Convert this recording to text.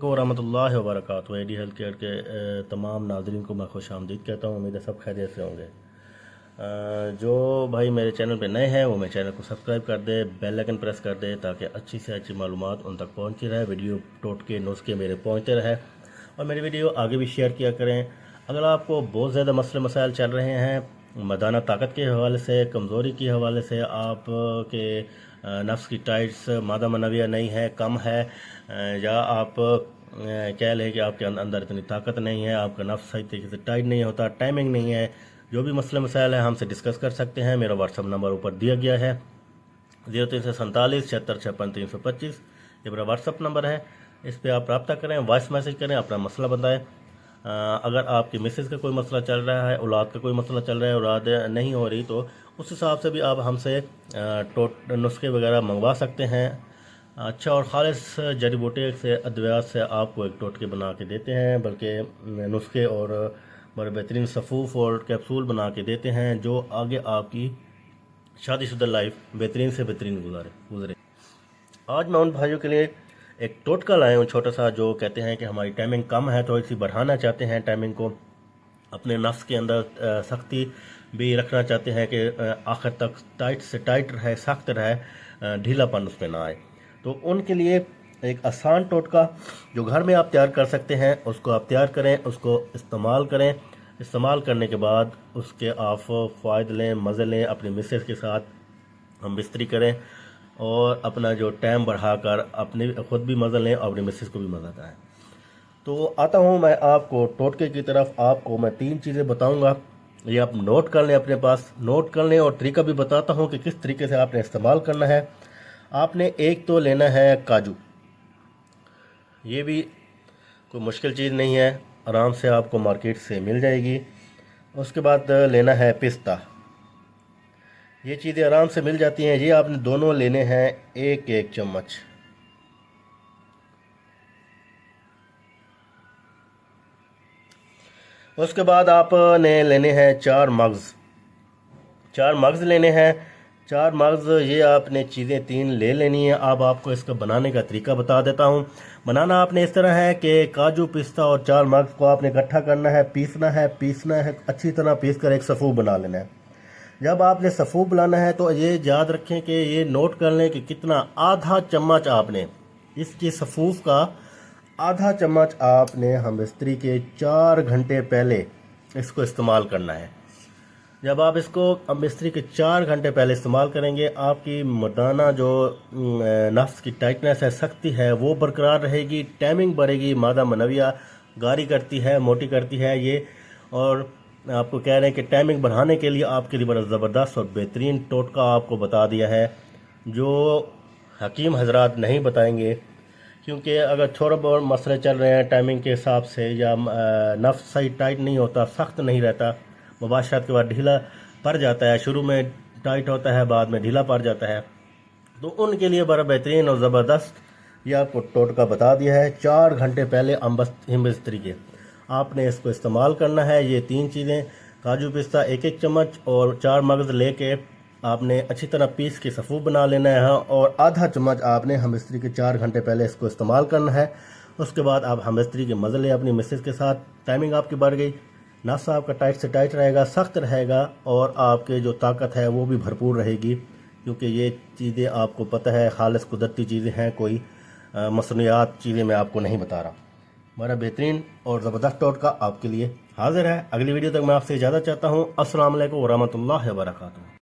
रहमतुल्लाहि व बरकातुहू। AD health care के तमाम नाज़रीन को मैं खुश आमदीद कहता हूँ। उम्मीद है सब खैरियत से होंगे। जो भाई मेरे चैनल पे नए हैं वो मेरे चैनल को सब्सक्राइब कर दे, बेल आइकन प्रेस कर दे ताकि अच्छी से अच्छी मालूमात उन तक पहुँचती रहे, वीडियो टोटके नुस्खे मेरे पहुँचते रहे और मेरी वीडियो आगे भी शेयर किया करें। अगर आपको बहुत ज़्यादा मसले मसाइल चल रहे हैं मर्दाना ताकत के हवाले से, कमज़ोरी के हवाले से, आप के नफ्स की टाइट्स मादा मनविया नहीं है, कम है, या आप कह लें कि आपके अंदर इतनी ताकत नहीं है, आपका नफ्स सही तरीके से टाइट नहीं होता, टाइमिंग नहीं है, जो भी मसले मसाइल हैं हमसे डिस्कस कर सकते हैं। मेरा व्हाट्सअप नंबर ऊपर दिया गया है 0347 76 56 325। ये मेरा व्हाट्सअप नंबर है, इस पर आप रब्ता करें, वॉइस मैसेज करें, अपना मसला बताएं। अगर आपकी मिसेज़ का कोई मसला चल रहा है, औलाद का कोई मसला चल रहा है, औलाद नहीं हो रही, तो उस हिसाब से भी आप हमसे नुस्खे वगैरह मंगवा सकते हैं। अच्छा और ख़ालिस जड़ी बूटी से अद्वियात से आपको एक टोटके बना के देते हैं, बल्कि नुस्खे और बड़े बेहतरीन सफ़ूफ़ और कैप्सूल बना के देते हैं जो आगे आपकी शादीशुदा लाइफ बेहतरीन से बेहतरीन गुजरे। आज मैं उन भाइयों के लिए एक टोटका लाया हूँ छोटा सा, जो कहते हैं कि हमारी टाइमिंग कम है तो इसी बढ़ाना चाहते हैं टाइमिंग को, अपने नफ्स के अंदर सख्ती भी रखना चाहते हैं कि आखिर तक टाइट से टाइट रहे, सख्त रहे, ढीलापन उसमें ना आए। तो उनके लिए एक आसान टोटका जो घर में आप तैयार कर सकते हैं उसको आप तैयार करें, उसको इस्तेमाल करें। इस्तेमाल करने के बाद उसके आप फ़ायदे लें, मज़े लें, अपनी मिसेस के साथ हम बिस्तरी करें और अपना जो टाइम बढ़ाकर अपने खुद भी मज़ा लें और अपनी मिसेस को भी मज़ा आए। तो आता हूँ मैं आपको टोटके की तरफ। आपको मैं 3 चीज़ें बताऊँगा, ये आप नोट कर लें, अपने पास नोट कर लें, और तरीका भी बताता हूँ कि किस तरीके से आपने इस्तेमाल करना है। आपने एक तो लेना है काजू, ये भी कोई मुश्किल चीज़ नहीं है, आराम से आपको मार्केट से मिल जाएगी। उसके बाद लेना है पिस्ता, ये चीज़ें आराम से मिल जाती हैं। ये आपने दोनों लेने हैं 1-1 चम्मच। उसके बाद आपने लेने हैं 4 मग्ज़, 4 मग्ज़ लेने हैं। 4 मग्ज़ ये आपने चीज़ें 3 ले लेनी है। अब आपको इसका बनाने का तरीका बता देता हूँ। बनाना आपने इस तरह है कि काजू, पिस्ता और 4 मग्ज़ को आपने इकट्ठा करना है, पीसना है, अच्छी तरह पीस कर एक सफ़ूफ बना लेना है। जब आपने सफ़ूफ बनाना है तो ये याद रखें कि ये नोट कर लें कि कितना, आधा चम्मच आपने इसकी सफ़ूफ का आधा चम्मच आपने हम बिस्तरी के 4 घंटे पहले इसको इस्तेमाल करना है। जब आप इसको अब मिस्त्री के 4 घंटे पहले इस्तेमाल करेंगे, आपकी मर्दाना जो नफ्स की टाइटनेस है, सख्ती है, वो बरकरार रहेगी, टाइमिंग बढ़ेगी। मादा मनविया गारी करती है, मोटी करती है ये, और आपको कह रहे हैं कि टाइमिंग बढ़ाने के लिए आपके लिए बड़ा ज़बरदस्त और बेहतरीन टोटका आपको बता दिया है, जो हकीम हजरात नहीं बताएंगे। क्योंकि अगर थोड़ा बहुत मसले चल रहे हैं टाइमिंग के हिसाब से, या नफ्स सही टाइट नहीं होता, सख्त नहीं रहता, मुबाशरत के बाद ढीला पड़ जाता है, शुरू में टाइट होता है, बाद में ढीला पड़ जाता है, तो उनके लिए बड़ा बेहतरीन और ज़बरदस्त ये आपको टोटका बता दिया है। 4 घंटे पहले इस तरीके आपने इसको इस्तेमाल करना है। ये 3 चीज़ें, काजू पिस्ता 1-1 चम्मच और 4 मगज़ लेके आपने अच्छी तरह पीस के सफ़ूफ बना लेना है, और आधा चम्मच आपने हम मिस्त्री के 4 घंटे पहले इसको इस्तेमाल करना है। उसके बाद आप हम मिस्त्री के मज़े लें अपनी मिसेस के साथ। टाइमिंग आपकी बढ़ गई, नफ्स आपका टाइट से टाइट रहेगा, सख्त रहेगा, और आपके जो ताकत है वो भी भरपूर रहेगी। क्योंकि ये चीज़ें आपको पता है खालिस कुदरती चीज़ें हैं, कोई मसनूयात चीज़ें मैं आपको नहीं बता रहा। हमारा बेहतरीन और ज़बरदस्त टोटका आपके लिए हाजिर है। अगली वीडियो तक मैं आपसे इजाज़त चाहता हूँ। अस्सलाम वालेकुम व रहमतुल्लाहि व बरकातुहू।